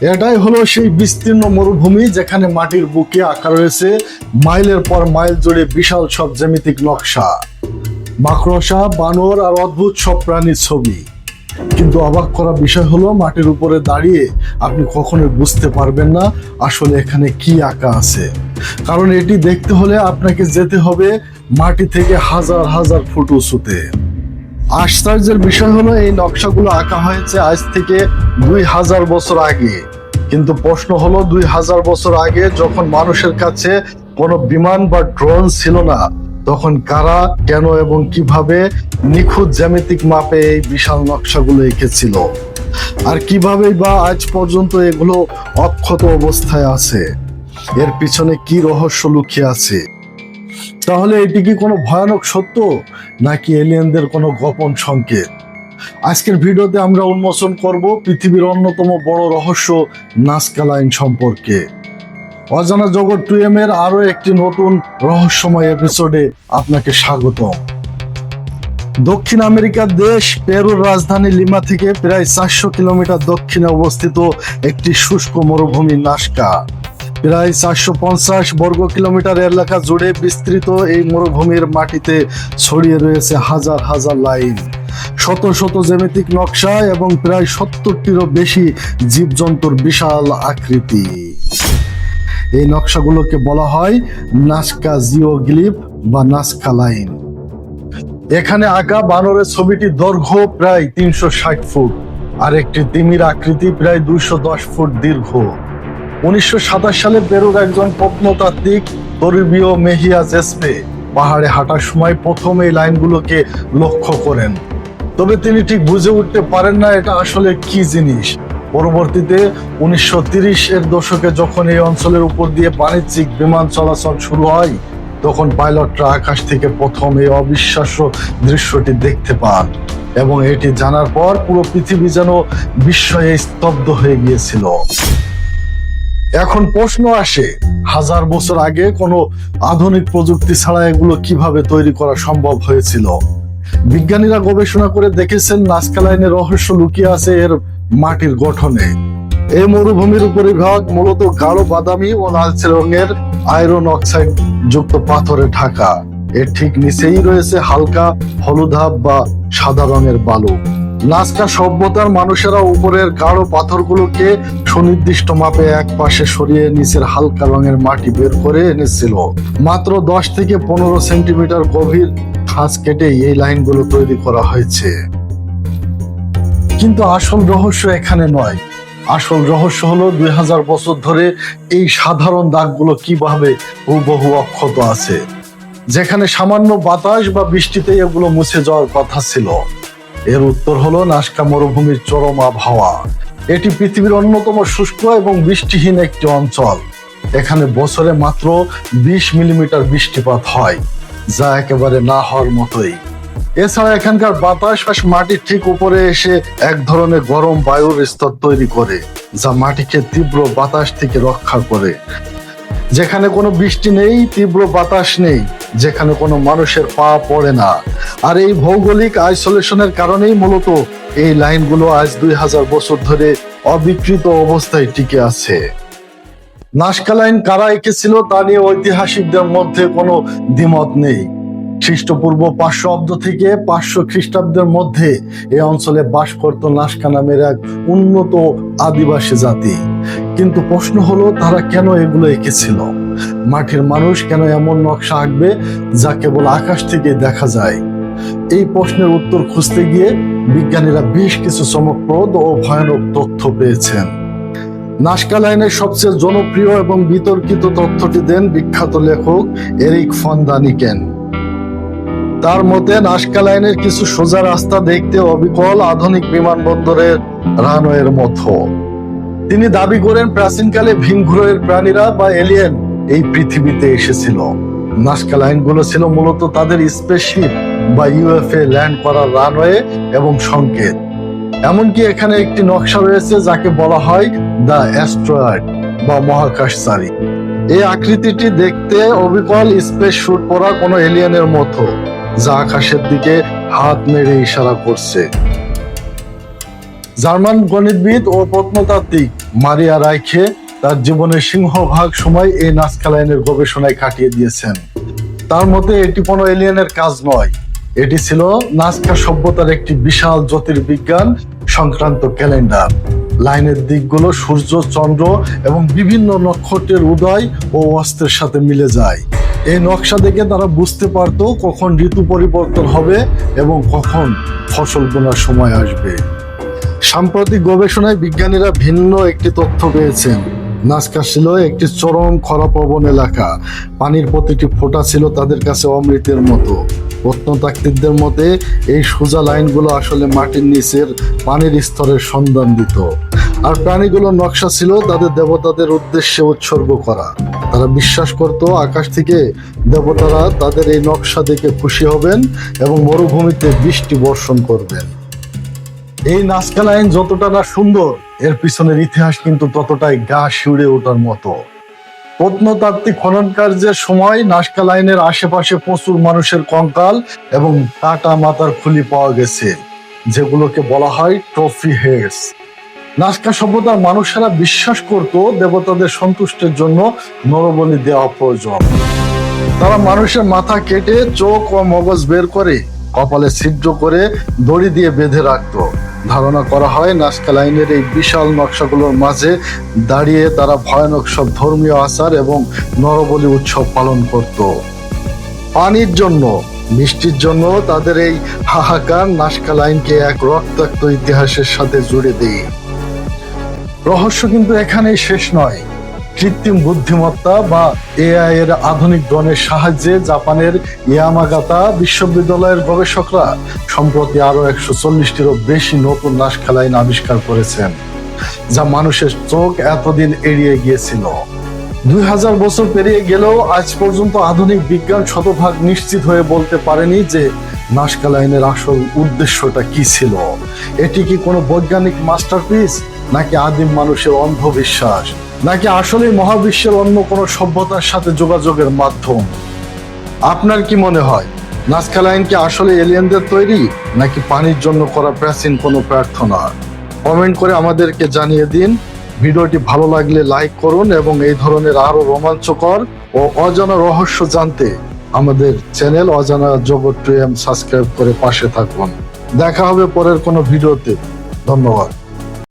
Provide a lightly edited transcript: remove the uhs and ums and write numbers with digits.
এটাই হলো সেই বিস্তীর্ণ মরুভূমি যেখানে মাটির বুকে আঁকা রয়েছে মাইলের পর মাইল জুড়ে বিশাল সব জ্যামিতিক নকশা, মাকড়সা, বানর আর অদ্ভুত সব প্রাণীর ছবি। কিন্তু অবাক করা বিষয় হলো মাটির উপরে দাঁড়িয়ে আপনি কখনোই বুঝতে পারবেন না আসলে এখানে কি আঁকা আছে, কারণ এটি দেখতে হলে আপনাকে যেতে হবে মাটি থেকে হাজার হাজার ফুট উঁচুতে। আশ্চর্যের বিষয় হলো এই নকশাগুলো আঁকা হয়েছে আজ থেকে 2000 বছর আগে। কিন্তু প্রশ্ন হলো 2000 বছর আগে যখন মানুষের কাছে কোনো বিমান বা ড্রোন ছিল না, তখন কারা, কেন এবং কিভাবে নিখুঁত জ্যামিতিক মাপে এই বিশাল নকশাগুলো এঁকেছিল, আর কিভাবেই বা আজ পর্যন্ত এগুলো অক্ষত অবস্থায় আছে? এর পিছনে কি রহস্য লুকিয়ে আছে? তাহলে এটি কি কোনো ভয়ানক সত্য, নাকি এলিয়েনদের কোনো গোপন সংকেত? আজকের ভিডিওতে আমরা উন্মোচন করব পৃথিবীর অন্যতম বড় রহস্য নাজকা লাইন সম্পর্কে। অজানা জগৎ 2M এর আরো একটি নতুন রহস্যময় এপিসোডে আপনাকে স্বাগত। দক্ষিণ আমেরিকার দেশ পেরুর রাজধানী লিমা থেকে প্রায় 400 কিলোমিটার দক্ষিণে অবস্থিত একটি শুষ্ক মরুভূমি নাজকা। প্রায় 450 বর্গ কিলোমিটার এলাকা জুড়ে বিস্তৃত এই মরুভূমির মাটিতে ছড়িয়ে রয়েছে হাজার হাজার লাইন, শত শত জ্যামিতিক নকশা এবং প্রায় 70টিরও বেশি জীবজন্তুর বিশাল আকৃতি। এই নকশাগুলোকে বলা হয় নাজকা জিওগ্লিফ বা নাজকা লাইন। এখানে আঁকা বানরের ছবিটির দৈর্ঘ্য প্রায় 360 ফুট আর একটি তিমির আকৃতি প্রায় 210 ফুট দীর্ঘ। 1927 সালে পেরুর একজন প্রত্নতাত্ত্বিক তরিবিও মেহিয়া জেসপে পাহাড়ে হাঁটার সময় প্রথম এই লাইনগুলোকে লক্ষ্য করেন। তবে তিনি ঠিক বুঝে উঠতে পারেন না এটা আসলে কি জিনিস। পরবর্তীতে 1930 এর দশকে যখন এই অঞ্চলের উপর দিয়ে বাণিজ্যিক বিমান চলাচল শুরু হয়, তখন পাইলটরা আকাশ থেকে প্রথম এই অবিশ্বাস্য দৃশ্যটি দেখতে পান এবং এটি জানার পর পুরো পৃথিবী যেন বিস্ময়ে স্তব্ধ হয়ে গিয়েছিল। এখন প্রশ্ন আসে, 1000 বছর আগে কোনো আধুনিক প্রযুক্তি ছাড়া এগুলো কিভাবে তৈরি করা সম্ভব হয়েছিল? বিজ্ঞানীরা গবেষণা করে দেখেছেন নাজকা লাইনের রহস্য লুকিয়ে আছে এর মাটির গঠনে। এই মরুভূমির উপরিভাগ মূলত গাঢ় বাদামি ও লালচে রঙের আয়রন অক্সাইড যুক্ত পাথরে ঢাকা। এর ঠিক নিচেই রয়েছে হালকা হলুদাভ বা সাদা রঙের বালু। নাজকা সভ্যতার মানুষেরা উপরের গাঢ় পাথরগুলোকে সুনির্দিষ্ট মাপে এক পাশে সরিয়ে নিচের হালকা রঙের মাটি বের করে এনেছিল। মাত্র 10 থেকে 15 সেন্টিমিটার গভীর খাঁজ কেটে এই লাইনগুলো তৈরি করা হয়েছে। কিন্তু আসল রহস্য এখানে নয়। আসল রহস্য হলো 2000 বছর ধরে এই সাধারণ দাগগুলো কিভাবে হুবহু অক্ষত আছে, যেখানে সামান্য বাতাস বা বৃষ্টিতে এগুলো মুছে যাওয়ার কথা ছিল। এর উত্তর হলো নাজকা মরুভূমির চরম আবহাওয়া। এটি পৃথিবীর অন্যতম শুষ্ক এবং বৃষ্টিহীন একটি অঞ্চল। এখানে বছরে মাত্র 20 মিলিমিটার বৃষ্টিপাত হয়, যা একেবারে না হওয়ার মতোই। এছাড়া এখানকার বাতাস মাটির ঠিক উপরে এসে এক ধরনের গরম বায়ুর স্তর তৈরি করে, যা মাটিকে তীব্র বাতাস থেকে রক্ষা করে। যেখানে কোনো বৃষ্টি নেই, তীব্র বাতাস নেই, যেখানে কোনো মানুষের পা পড়ে না। আর এই ভৌগোলিক আইসোলেশনের কারণেই মূলত এই লাইনগুলো আজ 2000 বছর ধরে অবিকৃত অবস্থায় টিকে আছে। নাজকা লাইন কারা এঁকেছিল তা নিয়ে ঐতিহাসিকদের মধ্যে কোনো দ্বিমত নেই। খ্রিস্টপূর্ব 500 অব্দ থেকে 500 খ্রিস্টাব্দের মধ্যে এই অঞ্চলে বাস করত নাজকা নামের এক উন্নত আদিবাসী জাতি। কিন্তু প্রশ্ন হলো, তারা কেন এগুলো এঁকেছিল? মাটির মানুষ কেন এমন নকশা আঁকবে যা কেবল আকাশ থেকে দেখা যায়? এই প্রশ্নের উত্তর খুঁজতে গিয়ে বিজ্ঞানীরা বেশ কিছু চমকপ্রদ ও ভয়ানক তথ্য পেয়েছেন। নাজকা লাইনের সবচেয়ে জনপ্রিয় এবং বিতর্কিত তথ্যটি দেন বিখ্যাত লেখক এরিক ফন দানিকেন। তার মতে নাজকা লাইনের কিছু সোজা রাস্তা দেখতে অবিকল আধুনিক বিমানবন্দরের রানওয়ের মতো। তিনি দাবি করেন প্রাচীনকালে ভিনগ্রহের প্রাণীরা বা এলিয়েন এই পৃথিবীতে এসেছিল। নাজকা লাইনগুলো ছিল মূলত তাদের স্পেসশিপ বা ইউএফএ ল্যান্ড করার রানওয়ে এবং সংকেত। এমনকি এখানে একটি নকশা রয়েছে যাকে বলা হয় দ্য অ্যাস্ট্রয়েড বা মহাকাশচারী। এই আকৃতিটি দেখতে অবিকল স্পেস স্যুট পরা কোনো এলিয়েনের মতো, যা আকাশের দিকে হাত নেড়ে ইশারা করছে। জার্মান গণিতবিদ ও প্রত্নতাত্ত্বিক মারিয়া রাইখে তার জীবনের সিংহভাগ সময় এই নাজকা লাইনের গবেষণায় কাটিয়ে দিয়েছেন। তার মতে এটি কোনো এলিয়েনের কাজ নয়, এটি ছিল নাজকা সভ্যতার একটি বিশাল জ্যোতির্বিজ্ঞান সংক্রান্ত ক্যালেন্ডার। লাইনের দিকগুলো সূর্য, চন্দ্র এবং বিভিন্ন নক্ষত্রের উদয় ও অস্তের সাথে মিলে যায়। এই নকশা দেখে তারা বুঝতে পারতো কখন ঋতু পরিবর্তন হবে এবং কখন ফসল বোনার সময় আসবে। সাম্প্রতিক গবেষণায় বিজ্ঞানীরা ভিন্ন একটি তথ্য পেয়েছেন। নাজকা ছিল একটি চরম খরাপ্রবণ এলাকা। পানির প্রতিটি ফোঁটা ছিল তাদের কাছে অমৃতের মতো। প্রত্নতাত্ত্বিকদের মতে এই সোজা লাইনগুলো আসলে মাটির নিচের পানির স্তরের সন্ধান দিত। আর প্রাণীগুলোর নকশা ছিল তাদের দেবতাদের উদ্দেশ্যে উৎসর্গ করা। তারা বিশ্বাস করত আকাশ থেকে দেবতারা তাদের এই নকশা দেখে খুশি হবেন এবং মরুভূমিতে বৃষ্টি বর্ষণ করবেন। এই নাজকা লাইন যতটা না সুন্দর, এর পিছনের ইতিহাস কিন্তু ততটাই গা শিউরে ওঠার মতো। প্রত্নতাত্ত্বিক খনন কার্যের সময় নাজকা লাইনের আশেপাশে প্রচুর মানুষের কঙ্কাল এবং কাটা মাথার খুলি পাওয়া গেছে, যেগুলোকে বলা হয় ট্রফি হেডস। নাজকা সভ্যতার মানুষেরা বিশ্বাস করত দেবতাদের সন্তুষ্টির জন্য নরবলি দেওয়া প্রয়োজন। তারা মানুষের মাথা কেটে চোখ ও মগজ বের করে কপালে ছিদ্র করে দড়ি দিয়ে বেঁধে রাখত। ধারণা করা হয় নাজকা লাইনের এই বিশাল নকশাগুলোর মাঝে দাঁড়িয়ে তারা ভয়ানক সব ধর্মীয় আচার এবং নরবলি উৎসব পালন করত। পানির জন্য, বৃষ্টির জন্য তাদের এই হাহাকার নাজকা লাইনকে এক রক্তাক্ত ইতিহাসের সাথে জুড়ে দেয়। রহস্য কিন্তু এখানেই শেষ নয়। কৃত্রিম বুদ্ধিমত্তা বা এআই এর আধুনিক ড্রোনের সাহায্যে জাপানের ইয়ামাগাতা বিশ্ববিদ্যালয়ের গবেষকরা সম্প্রতি আরো 140টিরও বেশি নতুন নাজকা লাইন আবিষ্কার করেছেন, যা মানুষের চোখ এতদিন এড়িয়ে গিয়েছিল। 2000 বছর পেরিয়ে গেলেও আজ পর্যন্ত আধুনিক বিজ্ঞান শতভাগ নিশ্চিত হয়ে বলতে পারেনি যে নাজকা লাইনের আসল উদ্দেশ্যটা কি ছিল। এটি কি কোনো বৈজ্ঞানিক মাস্টারপিস, নাকি আদিম মানুষের অন্ধবিশ্বাস, নাকি আসলে মহাবিশ্বের অন্য কোনো সভ্যতার সাথে যোগাযোগের মাধ্যম? আপনার কি মনে হয় নাজকা লাইন কি আসলে এলিয়েনদের তৈরি, নাকি পানির জন্য করা প্রাচীন কোনো প্রার্থনা? কমেন্ট করে আমাদেরকে জানিয়ে দিন। ভিডিওটি ভালো লাগলে লাইক করুন এবং এই ধরনের আরো রোমাঞ্চকর ও অজানা রহস্য জানতে আমাদের চ্যানেল অজানা জগৎ সাবস্ক্রাইব করে পাশে থাকুন। দেখা হবে পরের কোনো ভিডিওতে। ধন্যবাদ।